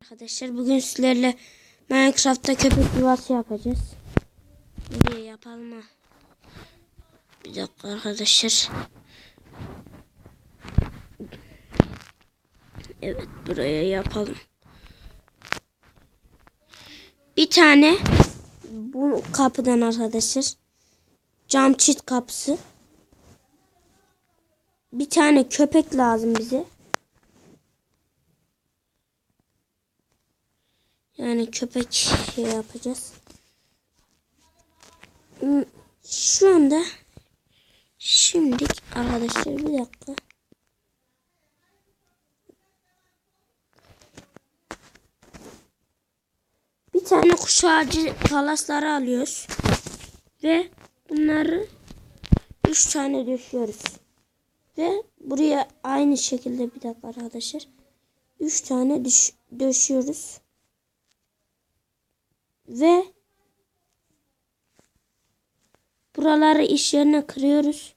Arkadaşlar bugün sizlerle Minecraft'ta köpek yuvası yapacağız. Nereye yapalım ha? Bir dakika arkadaşlar. Evet, buraya yapalım. Bir tane bu kapıdan arkadaşlar. Cam çit kapısı. Bir tane köpek lazım bize. Yani köpek şey yapacağız. Şu anda şimdilik arkadaşlar bir dakika. Bir tane kuş ağacı palasları alıyoruz. Ve bunları 3 tane döşüyoruz. Ve buraya aynı şekilde bir dakika arkadaşlar. 3 tane döşüyoruz. Ve buraları iş yerine kırıyoruz.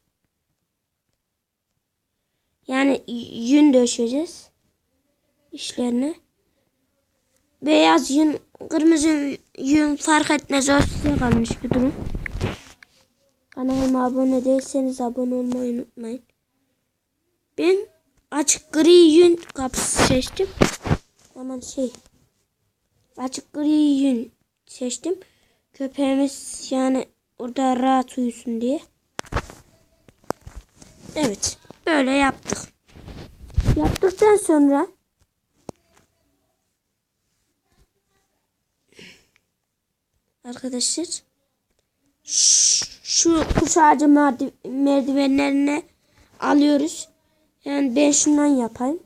Yani yün döşeceğiz işlerine. Beyaz yün, kırmızı yün fark etmez. O size kalmış bir durum. Kanalıma abone değilseniz abone olmayı unutmayın. Ben açık gri yün kapısı seçtim. Aman açık gri yün seçtim. Köpeğimiz yani orada rahat uyusun diye. Evet, böyle yaptık. Yaptıktan sonra arkadaşlar şu kuş ağacı merdivenlerine alıyoruz. Yani ben şundan yapayım.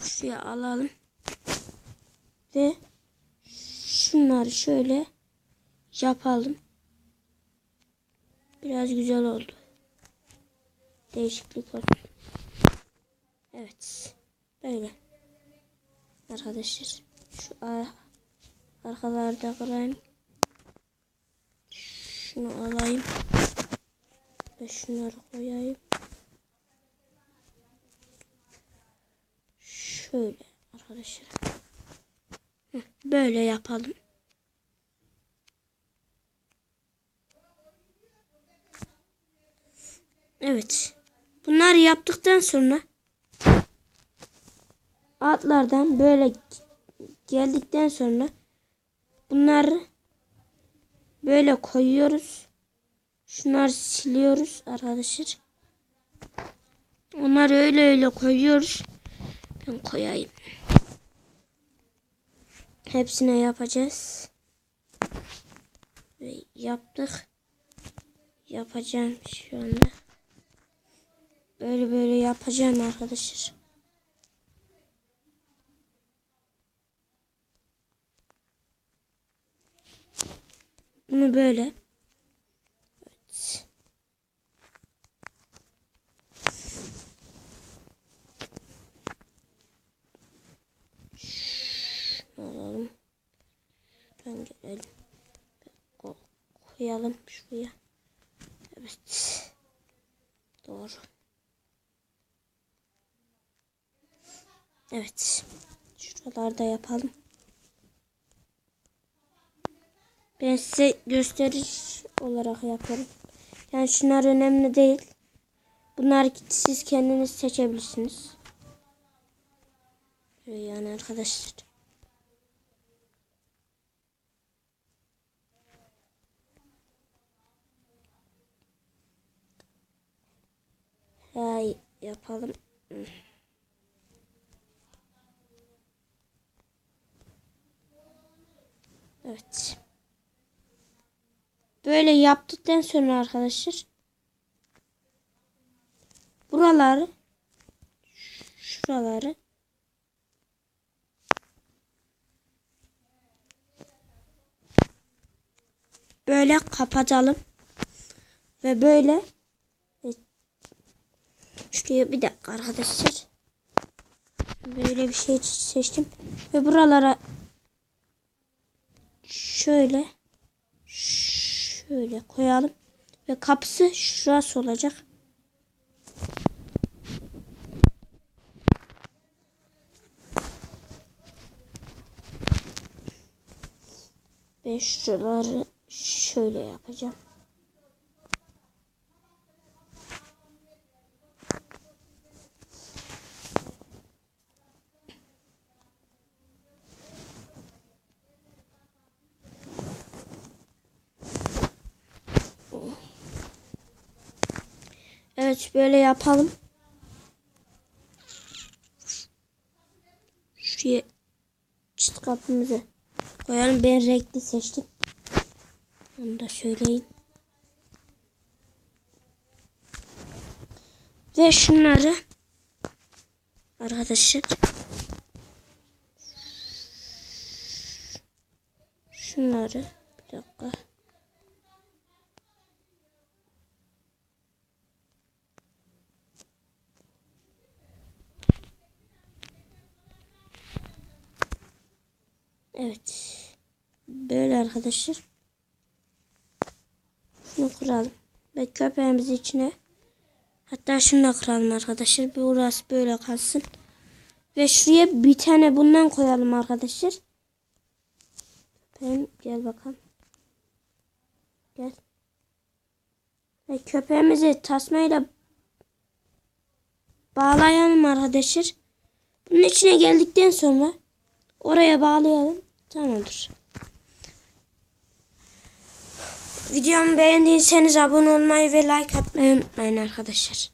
Şuraya alalım. Ve şunları şöyle yapalım. Biraz güzel oldu. Değişiklik olsun. Evet. Böyle. Arkadaşlar. Şu arkalarda kırayım. Şunu alayım. Ve şunları koyayım. Şöyle arkadaşlar. Böyle yapalım. Evet. Bunları yaptıktan sonra altlardan böyle geldikten sonra bunları böyle koyuyoruz. Şunları siliyoruz arkadaşlar. Onları öyle koyuyoruz. Ben koyayım. Hepsine yapacağız. Ve yaptık. Yapacağım şu anda. Böyle yapacağım arkadaşlar. Bunu böyle. Evet. Şunu alalım. Ben gelelim. Koyalım şuraya. Evet. Doğru. Evet. Şuralarda yapalım. Ben size gösteriş olarak yaparım. Yani şunlar önemli değil. Bunları siz kendiniz seçebilirsiniz. Yani arkadaşlar. Yapalım. Evet. Böyle yaptıktan sonra arkadaşlar şuraları böyle kapatalım ve böyle şuraya bir dakika arkadaşlar, böyle bir şey seçtim ve buralara şöyle koyalım ve kapısı şurası olacak. Ben şuraları şöyle yapacağım. Evet, böyle yapalım. Şuraya çıt kapımızı koyalım. Ben renkli seçtim. Onu da söyleyeyim. Ve şunları arkadaşlar, şunları bir dakika. Evet. Böyle arkadaşlar. Şunu kıralım. Ve köpeğimizi içine, hatta şunu da kıralım arkadaşlar. Bir orası böyle kalsın. Ve şuraya bir tane bundan koyalım arkadaşlar. Köpeğim gel bakalım. Gel. Ve köpeğimizi tasmayla bağlayalım arkadaşlar. Bunun içine geldikten sonra oraya bağlayalım. Tamamdır. Videomu beğendiyseniz abone olmayı ve like atmayı unutmayın arkadaşlar.